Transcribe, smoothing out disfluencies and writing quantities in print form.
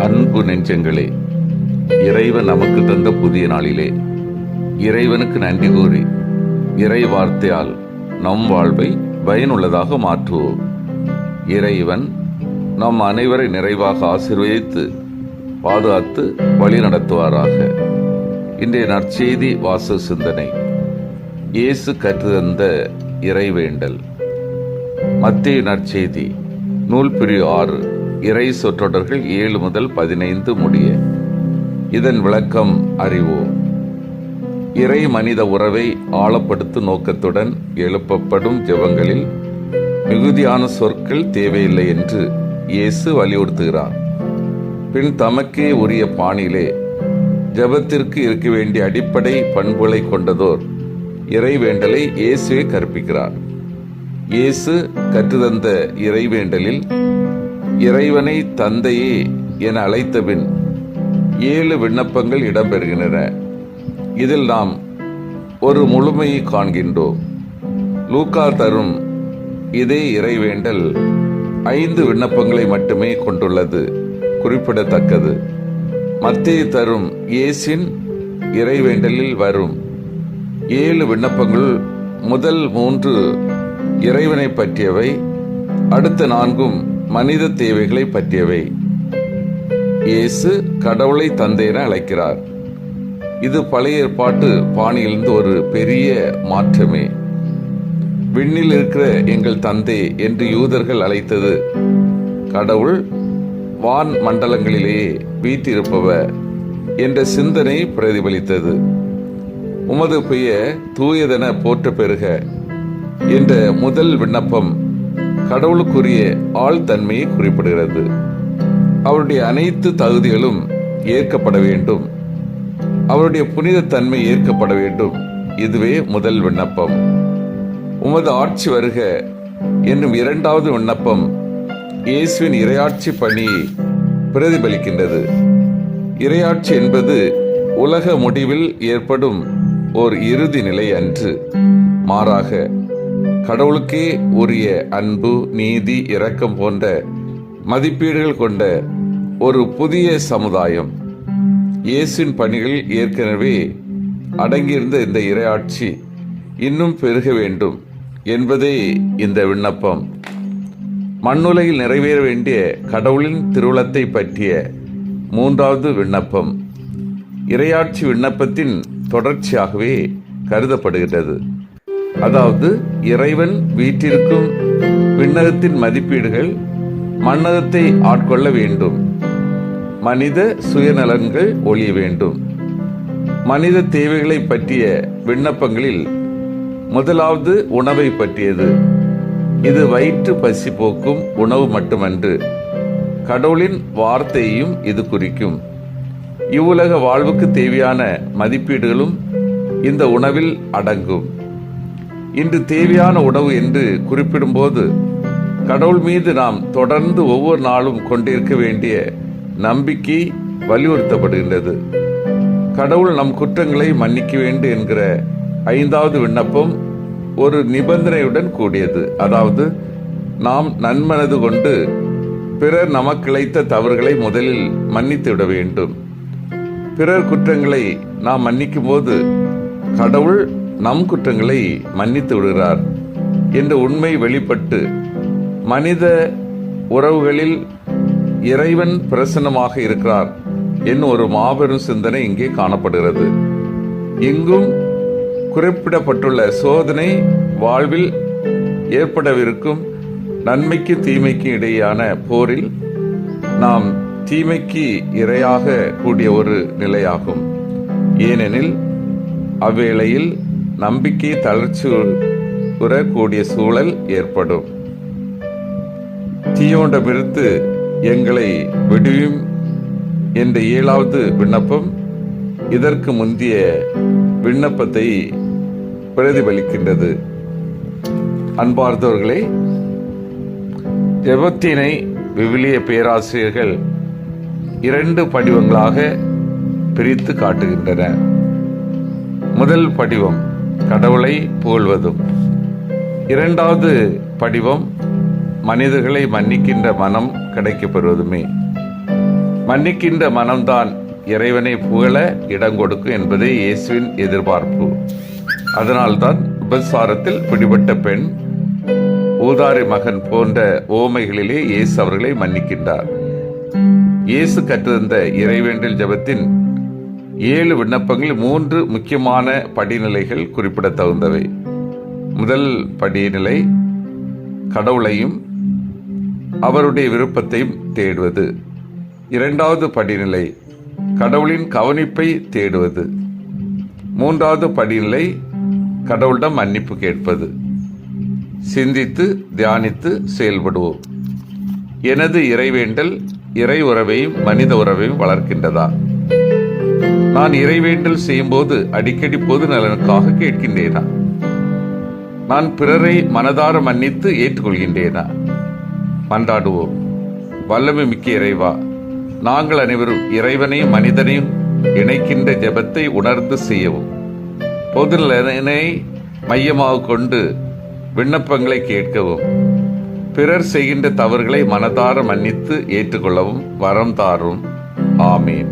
அன்பு நெஞ்சங்களே, இறைவன் நமக்கு தந்த புதிய நாளிலே இறைவனுக்கு நன்றி கூறி இறை வார்த்தையால் நம் வாழ்வை பயனுள்ளதாக மாற்றுவோம். இறைவன் நம் அனைவரை நிறைவாக ஆசீர்வதித்து பாதுகாத்து வழி நடத்துவாராக. இன்றைய நற்செய்தி வாச சிந்தனை. இயேசு கற்றுத்தந்த இறைவேண்டல். மத்தேயு நற்செய்தி நூல் பிரிவு 6, இறை சொற்றொடர்கள் 7 முதல் 15 முடிய. இதன் விளக்கம் அறிவோம். இறை மனித உறவை ஆழப்படுத்தும் நோக்கத்துடன் எழுப்பப்படும் ஜெபங்களில் மிகுதியான சொற்கள் தேவையில்லை என்று இயேசு வலியுறுத்துகிறார். பின் தமக்கே உரிய பாணியிலே ஜெபத்திற்கு இருக்க வேண்டிய அடிப்படை பண்புகளை கொண்டதோர் இறைவேண்டலை இயேசுவே கற்பிக்கிறார். இயேசு கற்றுத்தந்த இறைவேண்டலில் இறைவனை தந்தையே என அழைத்தபின் 7 விண்ணப்பங்கள் இடம்பெறுகின்றன. இதில் நாம் ஒரு முழுமையை காண்கின்றோம். லூக்கா தரும் இதே இறைவேண்டல் 5 விண்ணப்பங்களை மட்டுமே கொண்டுள்ளது குறிப்பிடத்தக்கது. மத்தேயு தரும் இயேசின் இறைவேண்டலில் வரும் 7 விண்ணப்பங்கள் முதல் 3 இறைவனை பற்றியவை, அடுத்த 4 மனித தேவைகளை பற்றியவை. இயேசு கடவுளை தந்தை என அழைக்கிறார். இது பழைய ஏற்பாட்டு பாணியிலிருந்து ஒரு பெரிய மாற்றமே. விண்ணில் இருக்கிற எங்கள் தந்தை என்று யூதர்கள் அழைத்தது கடவுள் வான் மண்டலங்களிலேயே வீற்றிருப்பவர் என்ற சிந்தனை பிரதிபலித்தது. உமது பெயர் தூயதென போற்ற பெறுக என்ற முதல் விண்ணப்பம் கடவுளுக்குரிய ஆழ்தன்மையை குறிப்பிடுகிறது. அவருடைய அனைத்து தகுதிகளும் ஏற்கப்பட வேண்டும், அவருடைய புனித தன்மை ஏற்கப்பட வேண்டும். இதுவே முதல் விண்ணப்பம். உமது ஆட்சி வருக என்னும் 2வது விண்ணப்பம் இயேசுவின் இறையாட்சி பணியை பிரதிபலிக்கின்றது. இறையாட்சி என்பது உலக முடிவில் ஏற்படும் ஓர் இறுதி நிலை அன்று, மாறாக கடவுளுக்கே உரிய அன்பு, நீதி, இரக்கம் போன்ற மதிப்பீடுகள் கொண்ட ஒரு புதிய சமுதாயம். இயேசுவின் பணிகள் ஏற்கனவே அடங்கியிருந்த இந்த இறையாட்சி இன்னும் பெருக வேண்டும் என்பதே இந்த விண்ணப்பம். மண்ணுலகில் நிறைவேற வேண்டிய கடவுளின் திருவுளத்தை பற்றிய 3வது விண்ணப்பம் இறையாட்சி விண்ணப்பத்தின் தொடர்ச்சியாகவே கருதப்படுகிறது. அதாவது இறைவன் வீற்றிருக்கும் விண்ணகத்தின் மதிப்பீடுகள் மண்ணகத்தை ஆட்கொள்ள வேண்டும். மனித சுயநலன்கள் ஒழிய வேண்டும். மனித தேவைகளை பற்றிய விண்ணப்பங்களில் முதலாவது உணவை பற்றியது. இது வயிற்று பசி போக்கும் உணவு மட்டுமன்று, கடவுளின் வார்த்தையையும் இது குறிக்கும். இவ்வுலக வாழ்வுக்கு தேவையான மதிப்பீடுகளும் இந்த உணவில் அடங்கும். இன்று தேவையான உணவு என்று குறிப்பிடும்போது கடவுள் மீது நாம் தொடர்ந்து ஒவ்வொரு நாளும் கொண்டிருக்க வேண்டிய நம்பிக்கை வலியுறுத்தப்படுகின்றது. கடவுள் நம் குற்றங்களை மன்னிக்க வேண்டும் என்கிற 5வது விண்ணப்பம் ஒரு நிபந்தனையுடன் கூடியது. அதாவது நாம் நன்மனது கொண்டு பிறர் நமக்கிழைத்த தவறுகளை முதலில் மன்னித்து விட வேண்டும். பிறர் குற்றங்களை நாம் மன்னிக்கும் போது கடவுள் நம் குற்றங்களை மன்னித்து விடுகிறார் என்ற உண்மை வெளிப்பட்டு மனித உறவுகளில் இறைவன் பிரசன்னமாக இருக்கிறார் என்னும் ஒரு மாபெரும் சிந்தனை இங்கே காணப்படுகிறது. இங்கும் குறிப்பிடப்பட்டுள்ள சோதனை வாழ்வில் ஏற்படவிருக்கும் நன்மைக்கு தீமைக்கு இடையேயான போரில் நாம் தீமைக்கு இரையாக கூடிய ஒரு நிலையாகும். ஏனெனில் அவ்வேளையில் நம்பிக்கை தளர்ச்சி கூடிய சூழல் ஏற்படும். தீயோண்டமிருந்து எங்களை விடுவியும் என்ற 7வது விண்ணப்பம் இதற்கு முந்தைய விண்ணப்பத்தை பிரதிபலிக்கின்றது. அன்பார்ந்தவர்களே, ஜெபத்தினை விவிலிய பேராசிரியர்கள் 2 படிவங்களாக பிரித்து காட்டுகின்றனர். முதல் படிவம் கடவுளை புகழ்வதும், 2வது படிவம் மனிதர்களை மன்னிக்கின்ற மனம் கிடைக்கப்பெறுவதுமே. மன்னிக்கின்ற மனம்தான் இறைவனை புகழ இடம் கொடுக்கும் என்பதே இயேசுவின் எதிர்பார்ப்பு. அதனால்தான் உபசாரத்தில் பிடிபட்ட பெண், ஊதாரி மகன் போன்ற ஓமைகளிலே இயேசு அவர்களை மன்னிக்கின்றார். இயேசு கற்றுத்தந்த இறைவேண்டல் ஜெபத்தின் 7 விண்ணப்பங்கள் 3 முக்கியமான படிநிலைகள் குறிப்பிட தகுந்தவை. முதல் படிநிலை கடவுளையும் அவருடைய விருப்பத்தையும் தேடுவது. இரண்டாவது படிநிலை கடவுளின் கவனிப்பை தேடுவது. மூன்றாவது படிநிலை கடவுளிடம் மன்னிப்பு கேட்பது. சிந்தித்து தியானித்து செயல்படுவோம். எனது இறைவேண்டல் இறை உறவையும் மனித உறவையும் வளர்க்கின்றதா? நான் இறைவேண்டல் செய்யும்போது அடிக்கடி பொது நலனுக்காக கேட்கின்றேனா? நான் பிறரை மனதார மன்னித்து ஏற்றுக்கொள்கின்றேனா? மன்றாடுவோம். வல்லமை மிக்க இறைவா, நாங்கள் அனைவரும் இறைவனையும் மனிதனையும் இணைக்கின்ற ஜெபத்தை உணர்ந்து செய்யவும், பொது நலனை மையமாக கொண்டு விண்ணப்பங்களை கேட்கவும், பிறர் செய்கின்ற தவறுகளை மனதார மன்னித்து ஏற்றுக்கொள்ளவும் வரம் தாரும். ஆமீன்.